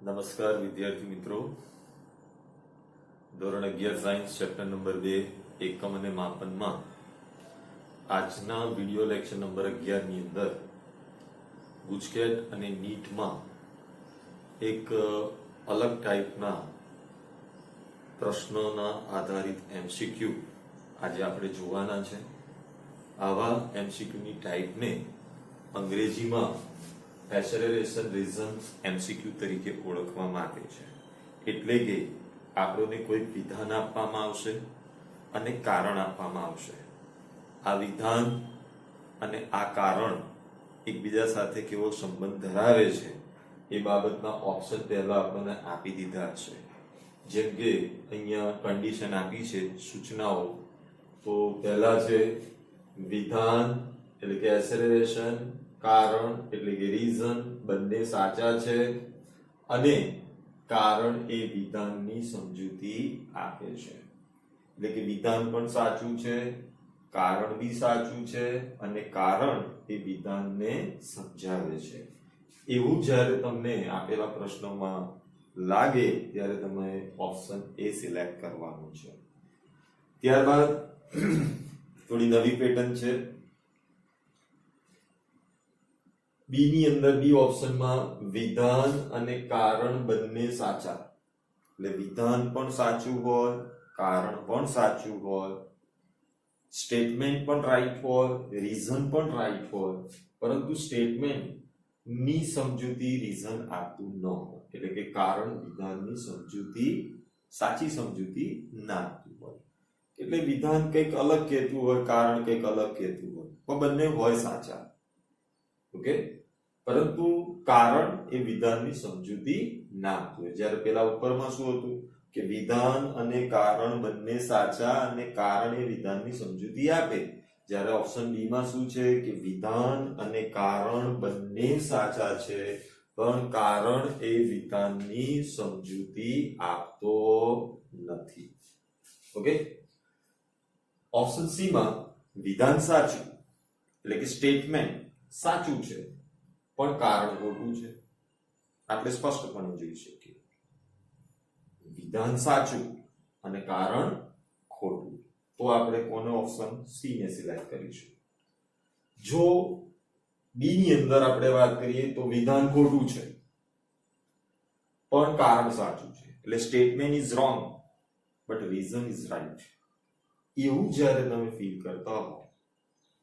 નમસ્કાર વિદ્યાર્થી મિત્રો, ધોરણ 11 સાયન્સ ચેપ્ટર નંબર 2 એકમ અને માપનમાં આજના વિડિયો લેક્ચર નંબર 11 ની અંદર ગુજકેટ અને નીટમાં એક અલગ ટાઈપના પ્રશ્નોના આધારિત એમસીક્યુ આજે આપણે જોવાના છે. આવા એમસીક્યુની ટાઈપને અંગ્રેજીમાં એસેલરેશન રીઝન્સ એમસીક્યુ તરીકે ઓળખવામાં આવે છે. એટલે કે આપણને કોઈ વિધાન આપવામાં આવશે અને કારણ આપવામાં આવશે. આ વિધાન અને આ કારણ એકબીજા સાથે કેવો સંબંધ ધરાવે છે એ બાબતના ઓપ્શન પહેલા આપણને આપી દીધા છે. જેમ કે અહીંયા કન્ડિશન આપી છે, સૂચનાઓ. તો પહેલા છે વિધાન એટલે કે એસેલરેશન, કારણ એટલે કે રીઝન બંને સાચા છે અને કારણ એ વિધાનની સમજૂતી આપે છે. એટલે કે વિધાન પણ સાચું છે, કારણ બી સાચું છે અને કારણ એ વિધાનને સમજાવે છે. એવું જ્યારે તમને આપેલા પ્રશ્નોમાં લાગે ત્યારે તમે ઓપ્શન એ સિલેક્ટ કરવાનું છે. ત્યારબાદ થોડી નવી પેટર્ન છે. બી ની અંદર બી ઓપ્શનમાં વિધાન અને કારણ બંને સાચા, એટલે વિધાન પણ સાચું હોય, કારણ પણ સાચું હોય, સ્ટેટમેન્ટ પણ રાઈટ હોય, રીઝન પણ રાઈટ હોય, પરંતુ સ્ટેટમેન્ટ ની સમજૂતી રીઝન આપતું ન હોય. એટલે કે કારણ વિધાનની સમજૂતી, સાચી સમજૂતી ના આપતું હોય. એટલે વિધાન કંઈક અલગ કહેતું હોય, કારણ કંઈક અલગ કહેતું હોય, પણ બંને હોય સાચા. ઓકે, પરંતુ કારણ એ વિધાનની સમજૂતી ના આપતું હોય. જ્યારે પેલા ઉપરમાં શું હતું કે વિધાન અને કારણ બંને સાચા અને કારણ એ વિધાનની સમજૂતી આપે. જ્યારે ઓપ્શન બી માં શું છે કે વિધાન અને કારણ બંને સાચા છે પણ કારણ એ વિધાનની સમજૂતી આપતો નથી. ઓકે, ઓપ્શન સી માં વિધાન સાચું એટલે કે સ્ટેટમેન્ટ સાચું છે પણ કારણ ખોટું છે. આપણે સ્પષ્ટપણે જોઈ શકીએ વિધાન સાચું અને કારણ ખોટું. તો આપણે કોનો ઓપ્શન સી ને સિલેક્ટ કરીશું. જો બી ની અંદર આપણે વાત કરીએ તો વિધાન ખોટું છે પણ કારણ સાચું છે. એટલે statement is wrong but reason is right. એવું જ્યારે તમે ફીલ કરતા હો,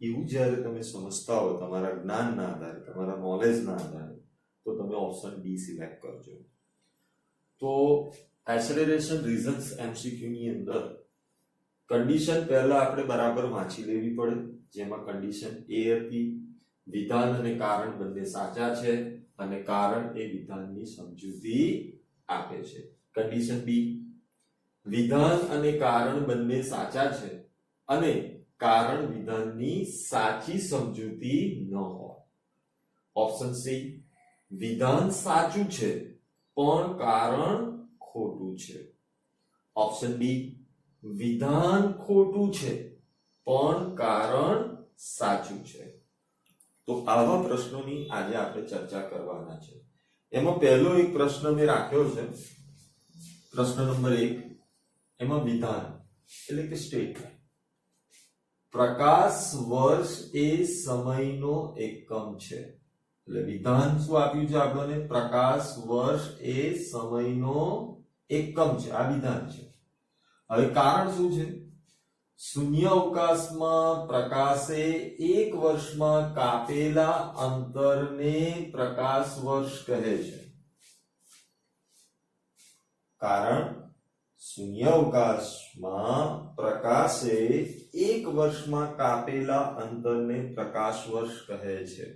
એવું જ્યારે તમે સમજતા હો તમારા જ્ઞાનના આધારે, તમારા નોલેજના આધારે, તો તમે ઓપ્શન બી સિલેક્ટ કરજો. તો એસેલરેશન રીઝન્સ એમસીક્યુ ની અંદર કન્ડિશન પહેલા આપણે બરાબર વાંચી લેવી પડે. જેમાં કન્ડિશન એ હતી વિધાન અને કારણ બંને સાચા છે અને કારણ એ વિધાનની સમજૂતી આપે છે. કન્ડિશન બી વિધાન અને કારણ બંને સાચા છે અને કારણ વિધાનની સાચી સમજૂતી ન હોય. ઓપ્શન સી વિધાન સાચું છે પણ કારણ ખોટું છે. ઓપ્શન બી વિધાન ખોટું છે પણ કારણ સાચું છે. તો આવા પ્રશ્નોની આજે આપણે ચર્ચા કરવાના છે. એમાં પહેલો એક પ્રશ્ન મેં રાખ્યો છે, પ્રશ્ન નંબર 1. એમાં વિધાન એટલે કે સ્ટેટમેન્ટ. પ્રકાશ વર્ષ એ સમયનો એકમ છે. એટલે વિધાન શું આપ્યું છે આપણને? પ્રકાશ વર્ષ એ સમયનો એકમ છે. આ વિધાન છે. હવે કારણ શું છે? શૂન્ય અવકાશમાં પ્રકાશે એક વર્ષમાં કાપેલા અંતરને પ્રકાશ વર્ષ કહે છે. કારણ શૂન્ય અવકાશમાં પ્રકાશે એક વર્ષમાં કાપેલા અંતરને પ્રકાશ વર્ષ કહે છે.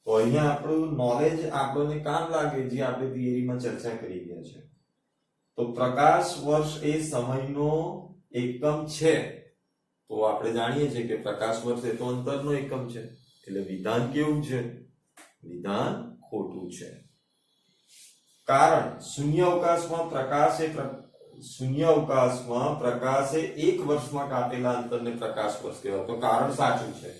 તો અહીંયા આપણું નોલેજ આપણને કામ લાગે, જે આપણે થિયરીમાં ચર્ચા કરી ગયા છે. તો પ્રકાશ વર્ષ એ સમયનો એકમ છે. તો આપણે જાણીએ છીએ કે પ્રકાશ વર્ષ એ તો અંતરનો એકમ છે. એટલે વિધાન કેવું છે? વિધાન ખોટું છે. કારણ શૂન્ય અવકાશમાં પ્રકાશે એક વર્ષમાં કાપેલા અંતરને પ્રકાશ વર્ષ કહેવાય. તો કારણ સાચું છે.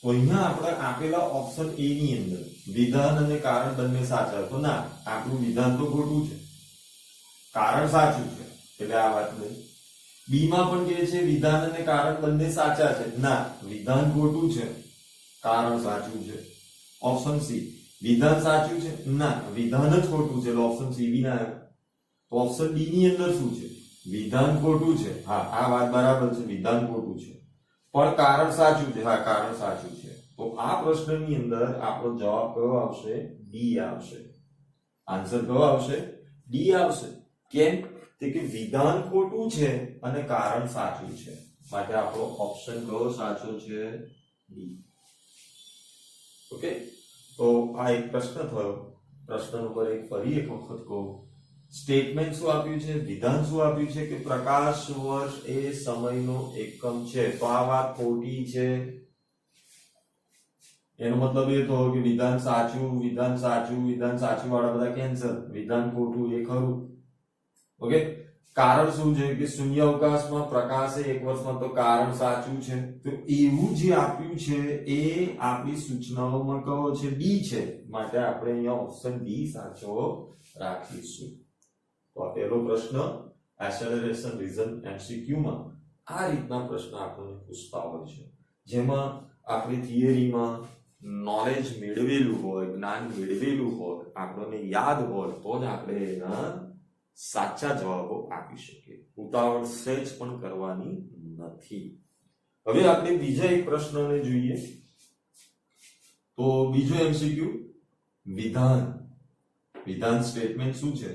તો તો અહીંયા આપણે આપેલા ઓપ્શન એ ની અંદર વિધાન અને કારણ બંને સાચા, તો ના, આપણું વિધાન તો ખોટું છે, કારણ સાચું છે, એટલે આ વાત નહીં. બી માં પણ કહે છે વિધાન અને કારણ બંને સાચા છે, ના, વિધાન ખોટું છે, કારણ સાચું છે. ઓપ્શન સી વિધાન સાચું છે, ના, વિધાન જ ખોટું છે, એટલે ઓપ્શન સી બી ના આવે. તો ઓપ્શન ડી ની અંદર શું છે? વિધાન ખોટું છે, હા, આ વાત બરાબર છે, વિધાન ખોટું છે, પણ કારણ સાચું છે, હા, કારણ સાચું છે. તો આ પ્રશ્નની અંદર આપણો જવાબ કયો આવશે? ડી આવશે. આન્સર કયો આવશે? ડી આવશે. કેમ? કે વિધાન ખોટું છે અને કારણ સાચું છે, માટે આપણો ઓપ્શન કયો સાચો છે? ડી. ઓકે, તો આ એક પ્રશ્ન થયો. પ્રશ્ન નંબર 1 ફરી એક વખત કહું. સ્ટેટમેન્ટ શું આપ્યું છે? વિધાન શું આપ્યું છે? કે પ્રકાશ વર્ષ એ સમયનો એકમ છે. તો આ વાત ખોટી છે. એનો મતલબ એ થયો કે વિધાન સાચું, વિધાન સાચું, વિધાન સાચું વાળા બધા કેન્સલ, વિધાન ખોટું એ ખરું. ઓકે, કારણ શું છે? કે શૂન્ય અવકાશમાં પ્રકાશ એક વર્ષમાં, તો કારણ સાચું છે. તો એવું જે આપ્યું છે એ આપણી સૂચનાઓમાં કયો છે? ડી છે, માટે આપણે અહીંયા ઓપ્શન ડી સાચો રાખીશું. તો આ પહેલો પ્રશ્ન એક્સેલરેશન રીઝન એમસીક્યુ માં આ રીતના પ્રશ્ન આપણને પૂછતા હોય છે, જેમાં આપણી થિયરીમાં નોલેજ મેળવેલું હોય, જ્ઞાન મેળવેલું હોય, આપણને યાદ હોય, તો જ આપણે એના સાચા જવાબો આપી શકીએ. ઉતાવળ સહેજ પણ કરવાની નથી. હવે આપણે બીજા એક પ્રશ્નને જોઈએ. તો બીજો એમસીક્યુ વિધાન. વિધાન સ્ટેટમેન્ટ શું છે?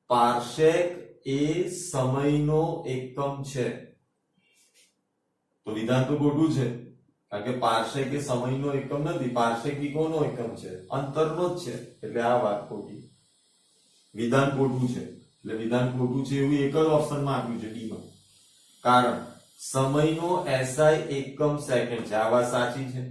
પાર્સેક એ સમયનો એકમ છે. તો વિધાન તો ખોટું છે, કારણ કે પાર્સેક એ સમયનો એકમ નથી. પાર્સેક એ કોનો એકમ છે? અંતરનો જ છે, એટલે આ વાત ખોટી. વિધાન ખોટું છે, એટલે વિધાન ખોટું છે એવું એક જ ઓપ્શનમાં આપ્યું છે, ડી માં. કારણ સમયનો એસઆઈ એકમ સેકન્ડ છે, આ વાત સાચી છે.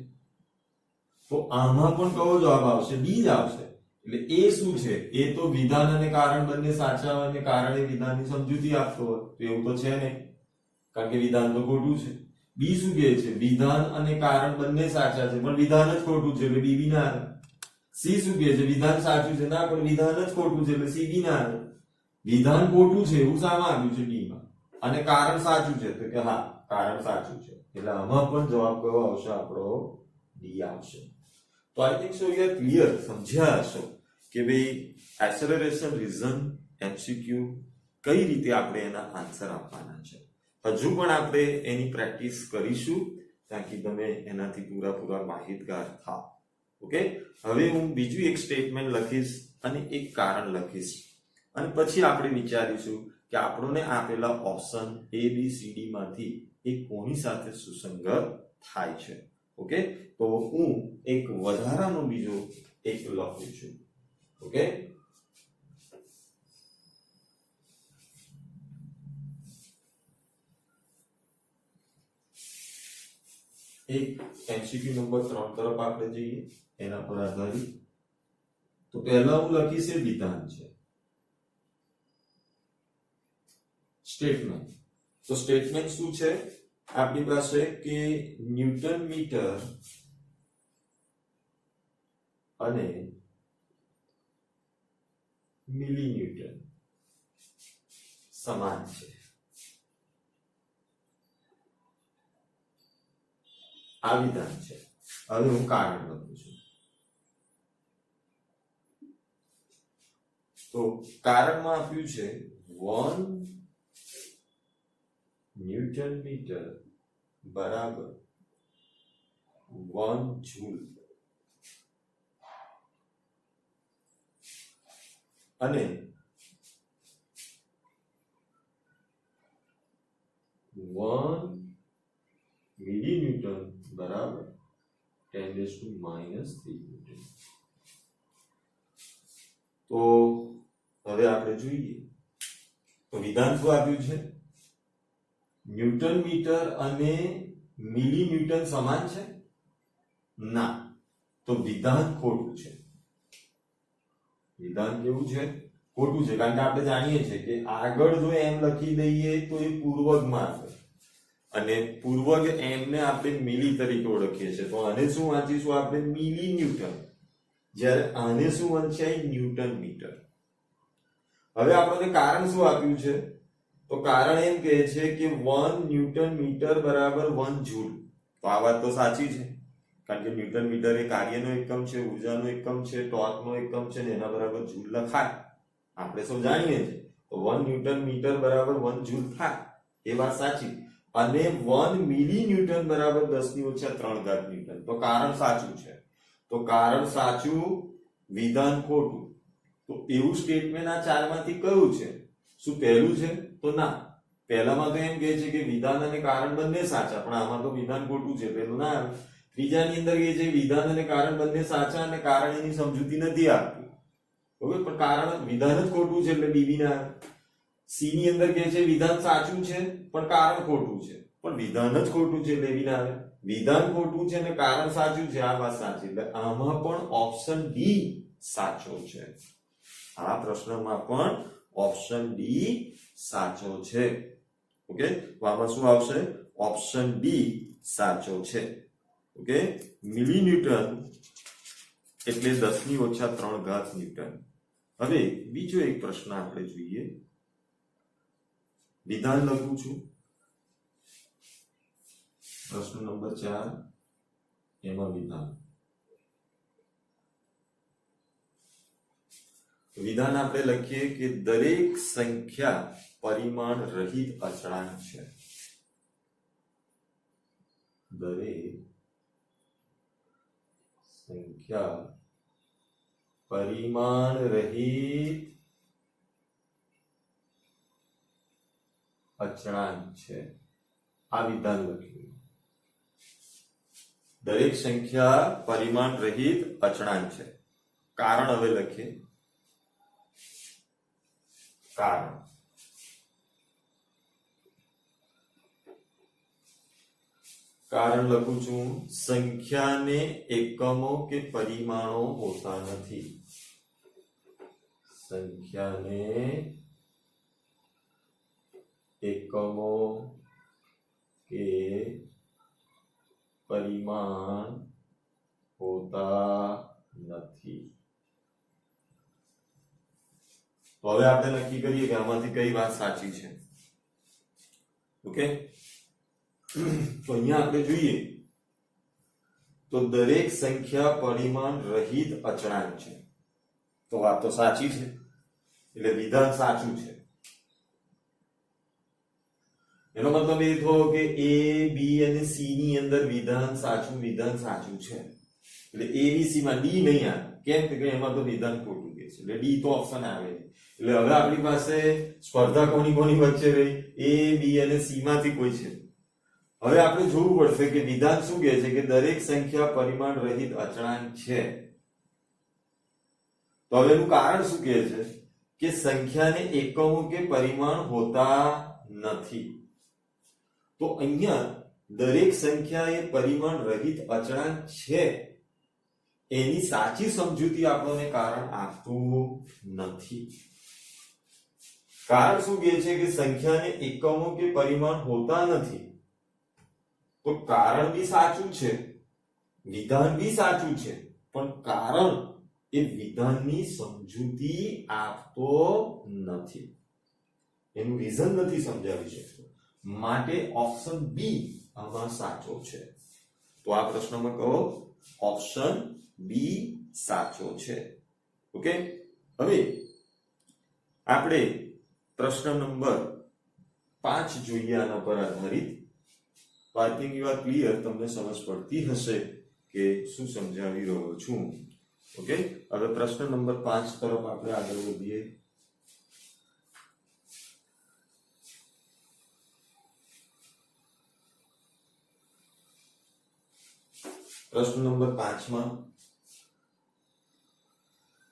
તો આમાં પણ કયો જવાબ આવશે? બી જ આવશે. એટલે એ શું છે? એ તો વિધાન અને કારણ બંને સાચા હોય અને કારણે વિધાનની સમજૂતી આપતો હોય, તો એવું તો છે નહીં, કારણ કે વિધાન તો ખોટું છે. બી શું કહે છે? વિધાન અને કારણ બંને સાચા છે, પણ વિધાન જ ખોટું છે, એટલે બી બી ના આવે. સી શું કહે છે? વિધાન સાચું છે, ના, પણ વિધાન જ ખોટું છે, એટલે સી બી ના આવે. વિધાન ખોટું છે એવું સામે આવ્યું છે ડી માં, અને કારણ સાચું છે, તો કે હા, કારણ સાચું છે, એટલે આમાં પણ જવાબ કયો આવશે? આપણો ડી આવશે. તો I think so you are clear, સમજ્યા હશો કે ભાઈ એક્સેલરેશન રીઝન એમસીક્યુ કઈ રીતે આપણે એના આન્સર આપવાના છે. હજુ પણ આપણે એની પ્રેક્ટિસ કરીશું, તાકી તમે એનાથી પૂરા માહિતગાર થાઓ. ઓકે, હવે હું બીજું એક સ્ટેટમેન્ટ લખીશ અને એક કારણ લખીશ, અને પછી આપણે વિચારીશું કે આપણને આપેલા option A B C D માંથી એ કોની સાથે સુસંગત થાય છે. ઓકે, તો હું એક વધારાનો બીજો એક લખું છું. ઓકે, એક એમસીક્યુ નંબર 3 તરફ આપણે જઈએ, એના પર આધારિત. તો પહેલા હું લખીશ વિધાન છે, સ્ટેટમેન્ટ. તો સ્ટેટમેન્ટ શું છે આપણી પાસે? કે ન્યૂટન મીટર અને મિલી ન્યૂટન સમાન છે. આ વિધાન છે. હવે હું કારણ લખું છું. તો કારણમાં આપ્યું છે 1 ન્યૂટન મીટર બરાબર 1 જૂલ, અને 1 મિલી ન્યૂટન બરાબર 10⁻³ ન્યૂટન. તો હવે આપણે જોઈએ તો વિધાન શું આપ્યું છે? ન્યૂટન મીટર અને મિલી ન્યૂટન સમાન છે? ના, તો વિધાન ખોટું છે. વિધાન કેવું છે? ખોટું છે, કારણ કે આપણે જાણીએ છીએ કે આગળ જો એમ લખી દઈએ તો એ પૂર્વજમાં આવે, અને પૂર્વજ m ને આપણે મિલી તરીકે ઓળખીએ છીએ, તો આને શું વાંચીશું આપણે? Millinewton. જ્યારે આને શું વંચાય? Newton metre. હવે આપણને કારણ શું આપ્યું છે? તો કારણ એમ કહે છે કે 1 ન્યૂટન મીટર બરાબર 1 જૂલ. તો આ વાત તો સાચી છે, કારણ કે ન્યૂટન મીટર એ કાર્યનો એકમ છે, ઉર્જાનો એકમ છે, ટોર્કનો એકમ છે ને એના બરાબર જૂલ લખાય. આપણે સૌ જાણીએ છીએ. તો 1 ન્યૂટન મીટર બરાબર 1 જૂલ થાય, એ વાત સાચી. અને 1 મિલી ન્યૂટન બરાબર 10⁻³ ન્યૂટન. તો કારણ સાચું છે. તો કારણ સાચું, વિધાન ખોટું. તો એવું સ્ટેટમેન્ટ આ ચારમાંથી કયું છે? શું પહેલું છે? તો ના. પહેલામાં તો એમ કહે છે કે વિધાન અને કારણ બંને સાચા, પણ આમાં તો વિધાન ખોટું છે, પેલું ના આવે. ત્રીજાની અંદર કહે છે વિધાન અને કારણ બંને સાચા અને કારણ એની સમજૂતી નથી આપતું. બરોબર, પણ કારણ વિધાન જ ખોટું છે એટલે બીબી ના આવે. સી ની અંદર કહે છે વિધાન સાચું છે પણ કારણ ખોટું છે, પણ વિધાન જ ખોટું છે એટલે બી ના આવે. વિધાન ખોટું છે અને કારણ સાચું છે, આ વાત સાચી. એટલે આમાં પણ ઓપ્શન ડી સાચો છે. આ પ્રશ્નમાં પણ ઓપ્શન ડી સાચો છે. ઓકે, તો આમાં શું આવશે? ઓપ્શન ડી સાચો છે. ઓકે, મિલી ન્યૂટન એટલે 10⁻³ ન્યૂટન. હવે બીજો એક પ્રશ્ન આપણે જોઈએ. વિધાન લખું છું, પ્રશ્ન નંબર 4, એમાં વિધાન. વિધાન આપણે લખીએ કે દરેક સંખ્યા પરિમાણ રહિત અચળાંક છે. દરેક સંખ્યા પરિમાણ રહિત અચળાંક છે. આ વિધાન લખ્યું. દરેક સંખ્યા પરિમાણ રહિત અચળાંક છે. કારણ હવે લખીએ. કારણ કારણ લખું છું, સંખ્યાને એકમો કે પરિમાણો હોતા નથી. સંખ્યાને એકમો કે પરિમાણ હોતા નથી. તો હવે આપણે નક્કી કરીએ કે આમાંથી કઈ વાત સાચી છે. ઓકે, તો અહીંયા આપણે જોઈએ તો દરેક સંખ્યા પરિમાણ રહિત અચળાંક છે. તો વાત તો સાચી છે, એટલે વિધાન સાચું છે. એનો મતલબ એ થયો કે એ, બી અને સી ની અંદર વિધાન સાચું છે. એટલે એ, બી, સી માં ડી નહીં આવે. કેમ કે એમાં તો વિધાન ખોટું કે છે, એટલે ડી તો ઓપ્શન આવે. એટલે હવે આપણી પાસે સ્પર્ધા કોની વચ્ચે રહી? એ, બી અને સી માંથી કોઈ છે. હવે આપણે જોવું પડશે કે વિધાન શું કહે છે કે દરેક સંખ્યા પરિમાણ રહિત અચળાંક છે. તો હવે એનું કારણ શું કહે છે કે સંખ્યાને એકમો કે પરિમાણ હોતા નથી. તો અહીંયા દરેક સંખ્યા એ પરિમાણ રહિત અચળાંક છે, એની સાચી સમજૂતી આપણને કારણ આપતું નથી. કારણ શું કહે છે કે સંખ્યાને એકમો કે પરિમાણ હોતા નથી. તો કારણ બી સાચું છે, વિધાન બી સાચું છે, પણ કારણ એ વિધાનની સમજૂતી આપતો નથી. એનું રીઝન નથી સમજાવી શકતો. માટે ઓપ્શન બી આમાં સાચો છે. તો આ પ્રશ્નમાં કહો ઓપ્શન બી સાચો છે. ઓકે, હવે આપણે પ્રશ્ન નંબર 5 જોઈએ આના પર આધારિત. તો I think you are clear, તમને સમજ પડતી હશે કે શું સમજાવી રહ્યો છું. ઓકે, હવે પ્રશ્ન નંબર 5 તરફ આપણે આગળ વધીએ. પ્રશ્ન નંબર 5 માં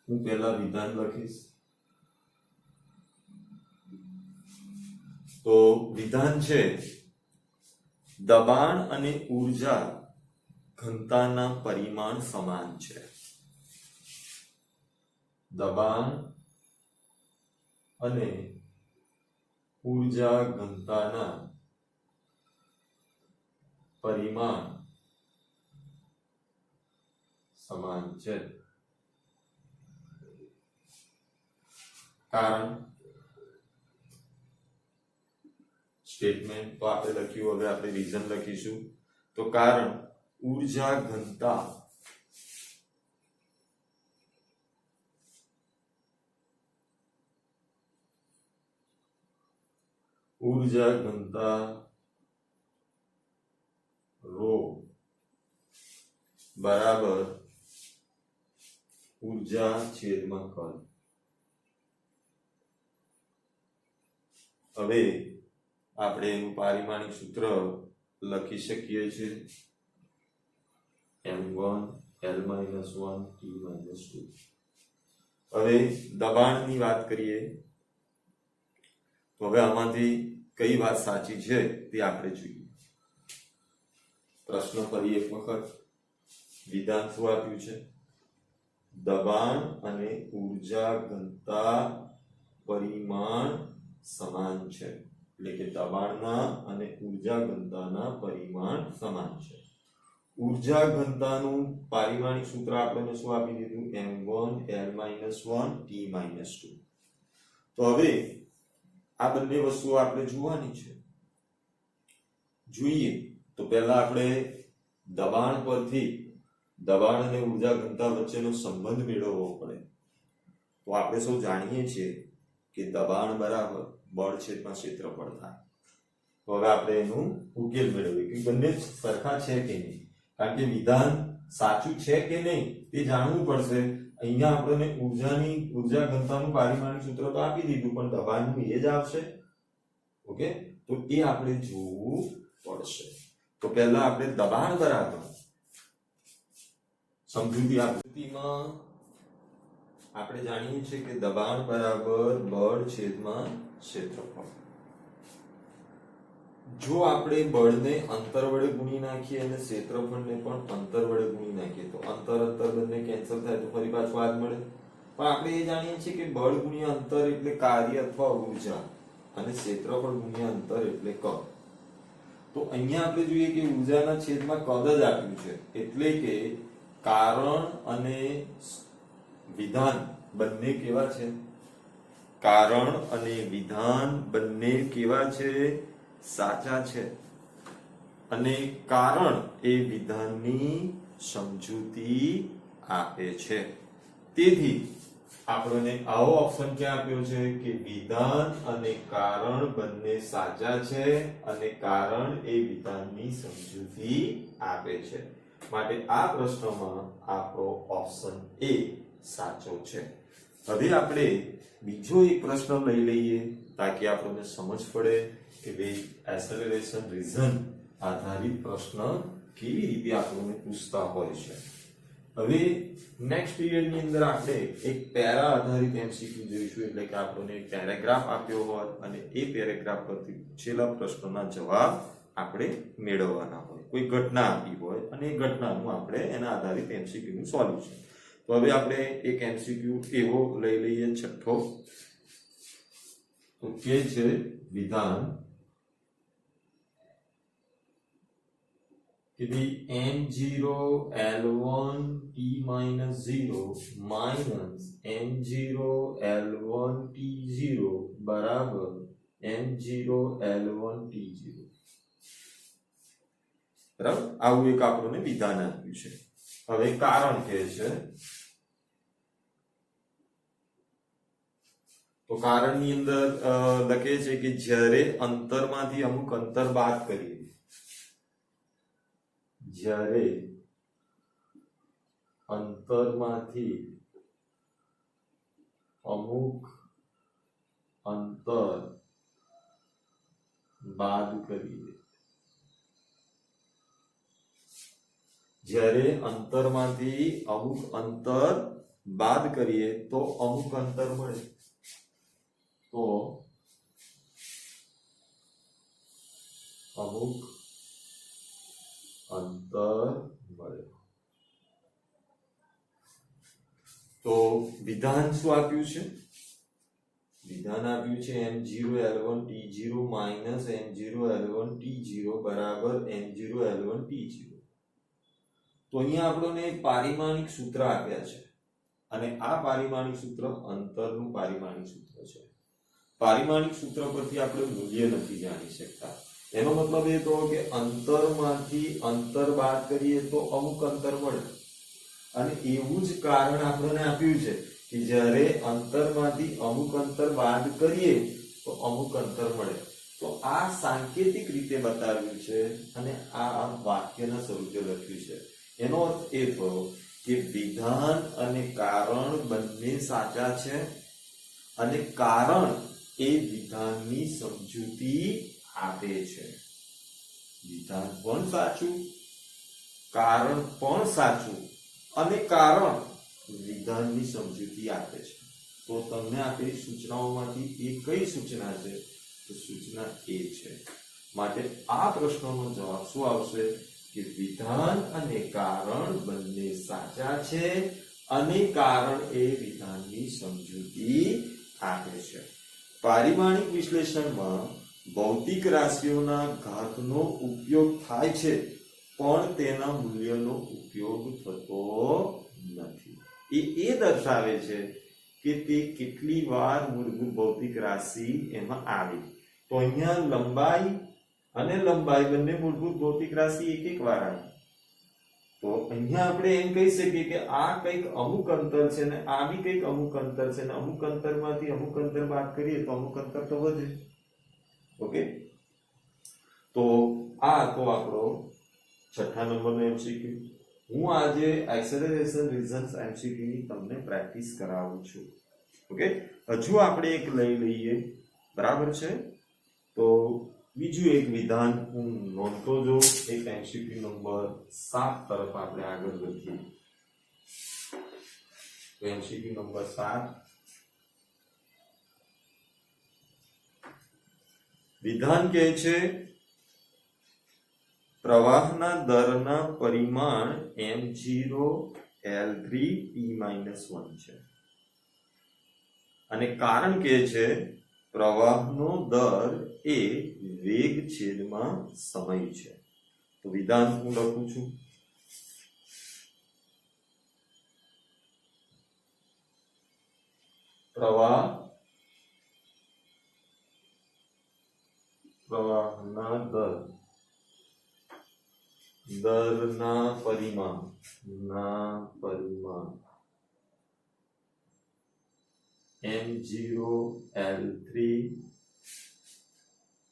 હું પહેલા વિધાન લખીશ. તો વિધાન છે દબાણ અને ઊર્જા ઘનતાના પરિમાણ સમાન છે. દબાણ અને ઊર્જા ઘનતાના પરિમાણ સમાન છે. કારણ સ્ટેટમેન્ટ તો આપણે લખ્યું, હવે આપણે રીઝન લખીશું. તો કારણ ઊર્જા ઘનતા રો બરાબર ઊર્જા છેદમાં કદ. હવે આપણે એનું પારિમાણિક સૂત્ર લખી શકીએ છીએ m1 l-1 t-2. હવે દબાણની વાત કરીએ તો હવે આમાંથી કઈ વાત સાચી છે તે આપણે જોઈએ. પ્રશ્ન ફરી એક વખત, વિધાન શું આપ્યું છે? દબાણ અને ઊર્જા ઘનતા પરિમાણ સમાન છે. એટલે કે દબાણના અને ઊર્જા ઘનતાના પરિમાણ સમાન છે. ઊર્જા ઘનતાનું પારિમાણિક સૂત્ર આપણને શું આપી દીધું? m1 l-1 t-2. તો હવે આ બંને વસ્તુઓ આપણે જોવાની છે. જોઈએ તો પહેલા આપણે દબાણ પરથી દબાણ અને ઊર્જા ઘનતા વચ્ચેનો સંબંધ મેળવવો પડે. તો આપણે સૌ જાણીએ છીએ કે દબાણ બરાબર બળ છેદમાં ક્ષેત્રફળ થાય. તો હવે આપણે એનું ઉકેલ મેળવીએ કે બંને સરખા છે કે નહીં. કારણ કે વિધાન સાચું છે કે નહીં તે જાણવું પડશે. અહીંયા આપણને ઊર્જા ઘનતાનું પારિમાણિક સૂત્ર તો આપી દીધું, પણ દબાણનું એ જ આવશે. ઓકે, તો એ આપણે જોવું પડશે. તો પહેલા આપણે દબાણ બરાબર સમજૂતી આકૃતિમાં આપણે જાણીએ છીએ કે દબાણ બરાબર બળ છેદમાં ક્ષેત્રફળ. જો આપણે બળને અંતર વડે ગુણી નાખીએ અને ક્ષેત્રફળને પણ અંતર વડે ગુણી નાખીએ તો અંતર બંને કેન્સલ થાય તો ફરી પાછું આ જ મળે. પણ આપણે એ જાણીએ છીએ કે બળ ગુણ્યા અંતર એટલે કાર્ય અથવા ઊર્જા અને ક્ષેત્રફળ ગુણ્યા અંતર એટલે કદ. તો અહીંયા આપણે જોઈએ કે ઊર્જાના છેદમાં કદ જ આપ્યું છે. એટલે કે કારણ અને વિધાન બંને કેવા છે? કારણ અને વિધાન બંને કેવા છે? સાચા છે. અને કારણ એ વિધાનની સમજૂતી આપે છે. તેથી આપણને આવો ઓપ્શન ક્યાં આપ્યો છે કે વિધાન અને કારણ બંને સાચા છે અને કારણ એ વિધાનની સમજૂતી આપે છે. માટે આ પ્રશ્નમાં આપણો ઓપ્શન એ સાચો છે. હવે આપણે બીજો એક પ્રશ્ન લઈ લઈએ તાકી આપણને સમજ પડે કે ભાઈ એસેલરેશન રીઝન આધારિત પ્રશ્ન કેવી રીતે આપણને પૂછતા હોય છે. હવે નેક્સ્ટ પીરિયડની અંદર આપણે એક પેરા આધારિત એમસીક્યુ જોઈશું. એટલે કે આપણને એક પેરેગ્રાફ આપ્યો હોય અને એ પેરેગ્રાફ પરથી પૂછેલા પ્રશ્નોના જવાબ આપણે મેળવવાના હોય. કોઈ ઘટના આપી હોય અને એ ઘટનાનું આપણે એના આધારિત એમસીક્યુ નું સોલ્યુશન. તો હવે આપણે એક એમસીક્યુ એવો લઈ લઈએ છઠ્ઠો. તો કે છે વિધાન કે ભાઈ m0 l1 t-0 m0 l1 t0 બરાબર m0 l1 t0. બરાબર, આવું એક આપણને વિધાન આપ્યું છે. હવે કારણ કે છે તો કારણની અંદર લખે છે કે જ્યારે અંતરમાંથી અમુક અંતર બાદ કરીએ, જ્યારે અંતરમાંથી અમુક અંતર બાદ કરીએ, જ્યારે અંતરમાંથી અમુક અંતર બાદ કરીએ તો અમુક અંતર મળે. તો અમુક અંતર મળે. તો વિધાન શું આપ્યું છે? વિધાન આપ્યું છે m0 l1 t0 minus m0 l1 t0 બરાબર m0 l1 t0. તો અહીંયા આપણને પારિમાણિક સૂત્ર આપ્યા છે અને આ પારિમાણિક સૂત્ર અંતરનું પારિમાણિક સૂત્ર છે. પારિમાણિક સૂત્ર પરથી આપણે મૂલ્ય નથી જાણી શકતા. એનો મતલબ એ તો કે અંતરમાંથી અંતર બાદ કરીએ તો અમુક અંતર મળે અને એવું જ કારણ આપણને આપ્યું છે કે જ્યારે અંતરમાંથી અમુક અંતર બાદ કરીએ તો અમુક અંતર મળે. તો આ સાંકેતિક રીતે બતાવ્યું છે અને આ વાક્યના સ્વરૂપે લખ્યું છે. એનો અર્થ એ થયો કે વિધાન અને કારણ બંને સાચા છે અને કારણ એ વિધાનની સમજૂતી આપે છે. વિધાન પણ સાચું, કારણ પણ સાચું અને કારણ વિધાનની સમજૂતી આપે છે. તો તમને આપેલી સૂચનાઓમાંથી એ કઈ સૂચના છે? તો સૂચના એ છે. માટે આ પ્રશ્નનો જવાબ શું આવશે કે વિધાન અને કારણ બંને સાચા છે અને કારણ એ વિધાનની સમજૂતી આપે છે. પારિમાણિક વિશ્લેષણમાં ભૌતિક રાશિઓના ઘાતનો ઉપયોગ થાય છે પણ તેના મૂલ્યનો ઉપયોગ થતો નથી. એ દર્શાવે છે કે તે કેટલી વાર મૂળભૂત ભૌતિક રાશિ એમાં આવી. તો અહીંયા લંબાઈ અને લંબાઈ બંને મૂળભૂત ભૌતિક રાશિ એક વાર આવી. તો અહીંયા આપણે એમ કહી શકીએ કે આ કંઈક અમુક અંતર છે ને આ બી કંઈક અમુક અંતર છે ને અમુક અંતરમાંથી અમુક અંતર બાદ કરીએ તો અમુક અંતર તો વધે. ઓકે, તો આ તો આપણો 6થા નંબરનો MCQ. હું આજે એક્સેલરેશન રીઝન્સ MCQ ની તમને પ્રેક્ટિસ કરાવું છું. ઓકે, હજુ આપણે એક લઈ લઈએ, બરાબર છે? તો બીજું એક વિધાન હું નોંધતો જો એક MCQ નંબર 7 તરફ આપણે આગળ વધીએ. તો MCQ નંબર 7 વિધાન કહે છે પ્રવાહના દરના પરિમાણ m0 l3 t-1 છે અને કારણ કહે છે પ્રવાહનો દર એ વેગ છેદમાં સમય છે. તો વિધાન હું લખું છું. પ્રવાહના દરના પરિમાણ m0 l3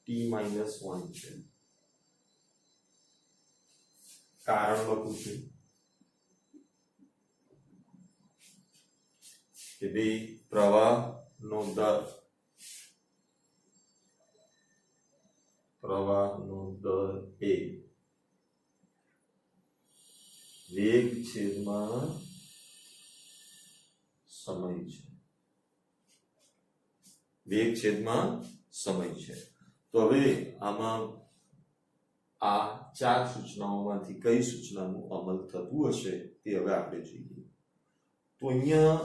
t-1 છે. કારણ લખું છું કે ભાઈ પ્રવાહનો દર એ વેગ છેદમાં સમય છે. વેગ છેદમાં સમય છે. તો હવે આમાં આ 4 સૂચનાઓમાંથી કઈ સૂચનાનું અમલ થતું હશે તે હવે આપણે જોઈએ. તો અહીંયા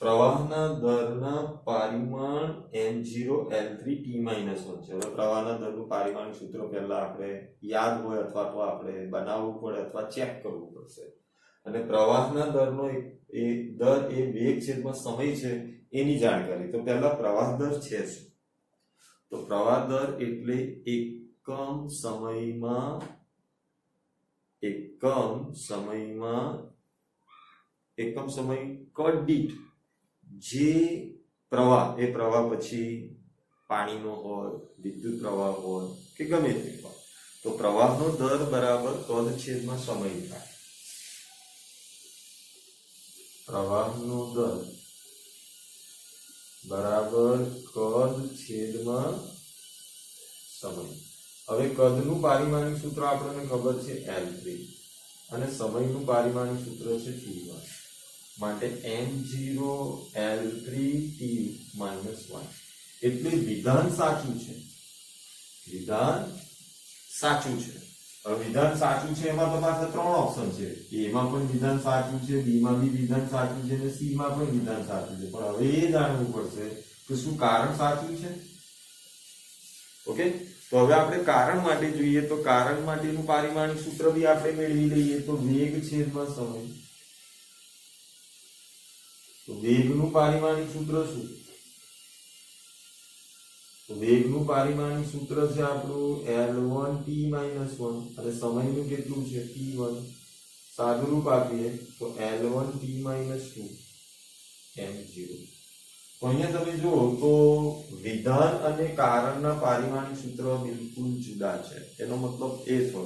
પ્રવાહના દરના પરિમાણ m0 l3 t-1 છે. હવે પ્રવાહના દરનું પારિમાણિક સૂત્ર પહેલા આપણે યાદ હોય અથવા તો આપણે બનાવવું પડે અથવા ચેક કરવું પડશે. અને પ્રવાહના દરનો દર એ વેગ છેદમાં સમય છે એની જાણકારી. તો પહેલા પ્રવાહ દર છે શું? તો પ્રવાહ દર એટલે એકમ સમય કદ દીઠ જે પ્રવાહ, એ પ્રવાહ પછી પાણીનો હોય, વિદ્યુત પ્રવાહ હોય કે ગમે તે હોય, તો પ્રવાહનો દર બરાબર કદ છેદમાં સમય થાય. પ્રવાહનો દર બરાબર કદ છેદમાં સમય. હવે કદનું પારિમાણિક સૂત્ર આપણને ખબર છે l3 અને સમયનું પારિમાણિક સૂત્ર છે t1. માટે m0 l3 t-1 એટલે વિધાન સાચું છે. વિધાન સાચું છે. હવે વિધાન સાચું છે એમાં તો પાછા 3 ઓપ્શન છે. a માં પણ વિધાન સાચું છે, b માં બી વિધાન સાચું છે અને c માં પણ વિધાન સાચું છે. પણ હવે એ જાણવું પડશે તો શું કારણ સાચું છે? ઓકે, તો હવે આપણે કારણ માટે જોઈએ તો કારણ માટેનું પારિમાણિક સૂત્ર બી આપણે મેળવી લઈએ તો વેગ છેદમાં સમય. તો વેગનું પારિમાણિક સૂત્ર શું? તો વેગનું પારિમાણિક સૂત્ર છે આપણું L1t - 1 અને સમયનું કેટલું છે t1. સાદુરૂપ આપીએ તો L1t - 2 m0. તો અહીંયા તમે જુઓ તો વિધાન અને કારણના પારિમાણિક સૂત્ર બિલકુલ જુદા છે. એનો મતલબ એ થયો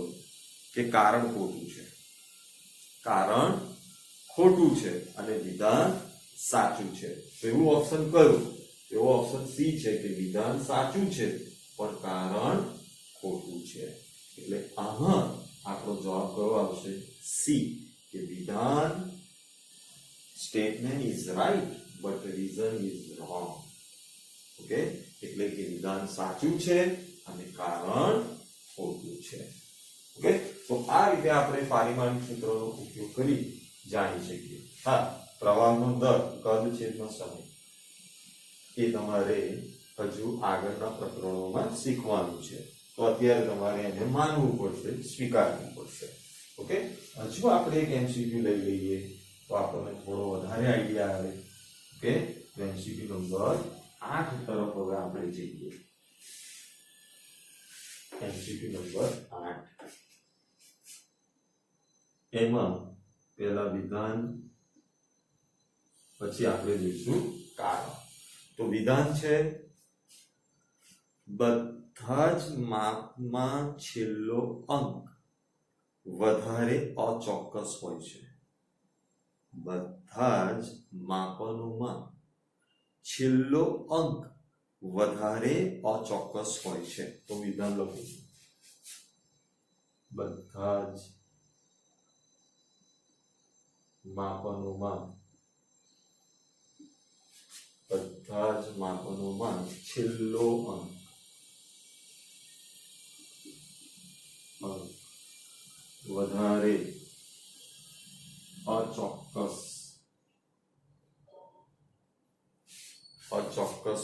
કે કારણ ખોટું છે, કારણ ખોટું છે અને વિધાન સાચું છે. તો એવું ઓપ્શન કયું? એવો ઓપ્શન સી છે કે વિધાન સાચું છે પણ કારણ ખોટું છે. એટલે આમાં આપણો જવાબ કયો આવશે? સી, કે વિધાન statement is right but reason is wrong. Okay, એટલે કે વિધાન સાચું છે અને કારણ ખોટું છે. ઓકે, તો આ રીતે આપણે પારિમાણિક સૂત્રનો ઉપયોગ કરી જાણી શકીએ. હા, પ્રવાહનો દર કદ છેદનો સમય એ તમારે હજુ આગળના પ્રકરણોમાં શીખવાનું છે. તો અત્યારે તમારે એને માનવું પડશે, સ્વીકારવું પડશે. ઓકે, હજુ આપણે એક MCQ લઈ લઈએ તો આપણને થોડો વધારે આઈડિયા આવે. ઓકે, MCQ નંબર 8 તરફ હવે આપણે જઈએ. MCQ નંબર 8 એમાં પહેલા વિધાન, પછી આપણે જોઈશું કારણ. તો વિધાન છે બધા જ માપમાં છેલ્લો અંક વધારે અચોક્કસ હોય છે. બધા જ માપનોમાં છેલ્લો અંક વધારે અચોક્કસ હોય છે. તો વિધાન લખું છું, બધા જ માપનોમાં છેલ્લો અંક વધારે અચોક્કસ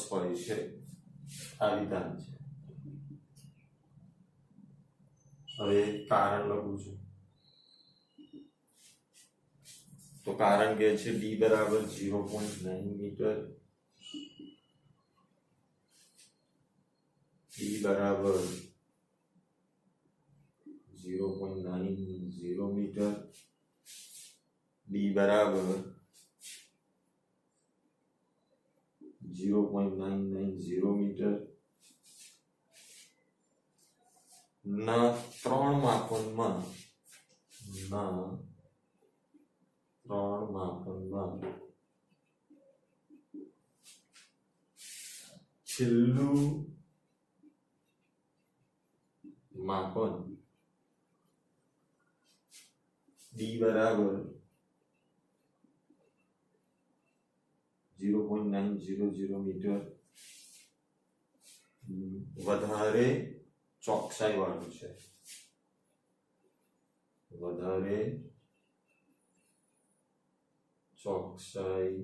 હોય છે. આ વિધાન છે. હવે કારણ લખું છું. તો કારણ કે છે d બરાબર 0.9 મીટર, d બરાબર 0.90 મીટર, d બરાબર 0.990 મીટર ના ત્રણ માપનમાં છેલ્લું માપન d બરાબર 0.900 મીટર વધારે ચોકસાઈ વાળું છે. વધારે ચોકસાઈ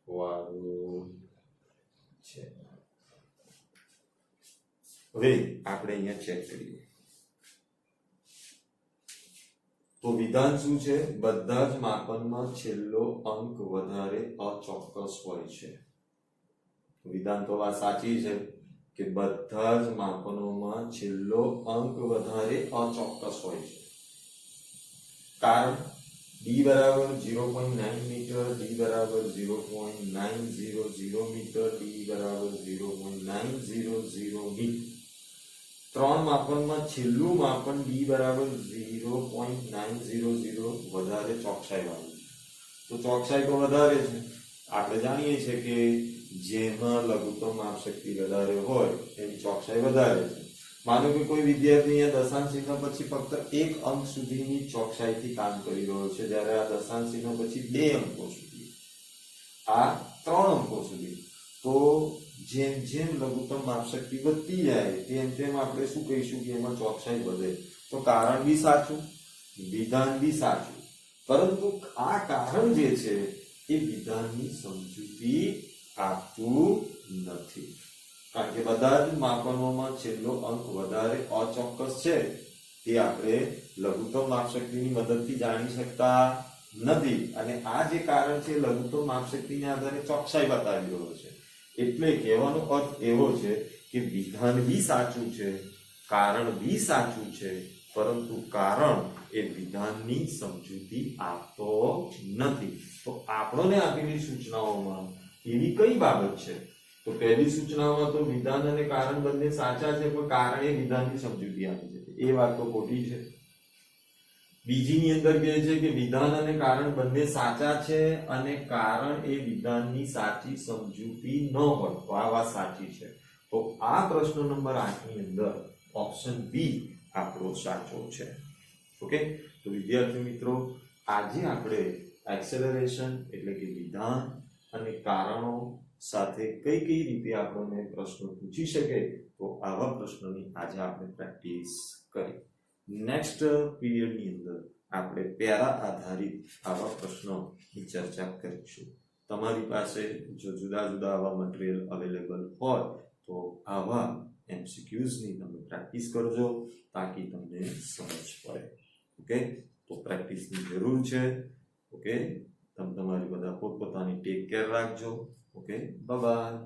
વાળું છે. હવે આપણે અહીંયા ચેક કરીએ. તો વિધાન શું છે? બધા જ માપનમાં છેલ્લો અંક વધારે અચોક્કસ હોય છે. વિધાન તો વાત સાચી છે કે બધા જ માપનોમાં છેલ્લો અંક વધારે અચોક્કસ હોય છે. કારણ d બરાબર 0.9 મીટર, d બરાબર 0.900 મીટર, d બરાબર 0.900 મીટર. ત્રણ માપનમાં છેલ્લું માપન d બરાબર 0.900 વધારે ચોકસાઈ વાળું છે. તો ચોકસાઈ તો વધારે છે. આપણે જાણીએ છીએ કે જેમાં લઘુત્તમ માપશક્તિ વધારે હોય એની ચોકસાઈ વધારે છે. માનો કે કોઈ વિદ્યાર્થી અહીંયા દશાંશ ચિહ્ન પછી ફક્ત એક અંક સુધીની ચોકસાઈથી કામ કરી રહ્યો છે, જ્યારે આ દશાંશ ચિહ્ન પછી બે અંકો સુધી, આ ત્રણ અંકો સુધી. તો જેમ જેમ લઘુત્તમ માપશક્તિ વધતી જાય તેમ તેમ આપણે શું કહીશું કે એમાં ચોકસાઈ વધે. તો કારણ બી સાચું, વિધાન બી સાચું, પરંતુ આ કારણ જે છે એ વિધાનની સમજૂતી આપતું નથી, કારણ કે બધા જ માપનોમાં છેલ્લો અંક વધારે અચોક્કસ છે તે આપણે લઘુત્તમ માપશક્તિની મદદથી જાણી શકતા નથી, અને આ જે કારણ છે લઘુત્તમ માપશક્તિના આધારે ચોકસાઈ બતાવી રહ્યો છે. એટલે કહેવાનો અર્થ એવો છે કે વિધાન બી સાચું છે, કારણ બી સાચું છે, પરંતુ કારણ એ વિધાનની સમજૂતી આપતો નથી. તો આપણને આપેલી સૂચનાઓમાં એવી કઈ બાબત છે? તો પહેલી સૂચનામાં તો વિધાન અને કારણ બંને સાચા છે, પણ કારણ એ વિધાનની સમજૂતી આપે છે, એ વાત તો ખોટી છે. બીજીની અંદર કહે છે કે વિધાન અને કારણ બંને સાચા છે અને કારણ એ વિધાનની સાચી સમજૂતી ન હોય, તો આ વાત સાચી છે. તો આ પ્રશ્ન નંબર 8 ની અંદર ઓપ્શન બી આપણો સાચો છે. ઓકે, તો વિદ્યાર્થી મિત્રો, આજે આપણે એક્સેલરેશન એટલે કે વિધાન અને કારણો સાથે કઈ કઈ રીતે આપણને પ્રશ્નો પૂછી શકે, તો આવા પ્રશ્નોની આજે આપણે પ્રેક્ટિસ કરી. નેક્સ્ટ પીરિયડની અંદર આપણે પેરા આધારિત આવા પ્રશ્નોની ચર્ચા કરીશું. તમારી પાસે જો જુદા જુદા આવા મટીરિયલ અવેલેબલ હોય તો આવા એમસીક્યુઝની તમે પ્રેક્ટિસ કરજો, તાકી તમને સમજ પડે. ઓકે, તો પ્રેક્ટિસની જરૂર છે. ઓકે, તમે તમારી બધા પોતપોતાની ટેક કેર રાખજો. Okay, bye bye.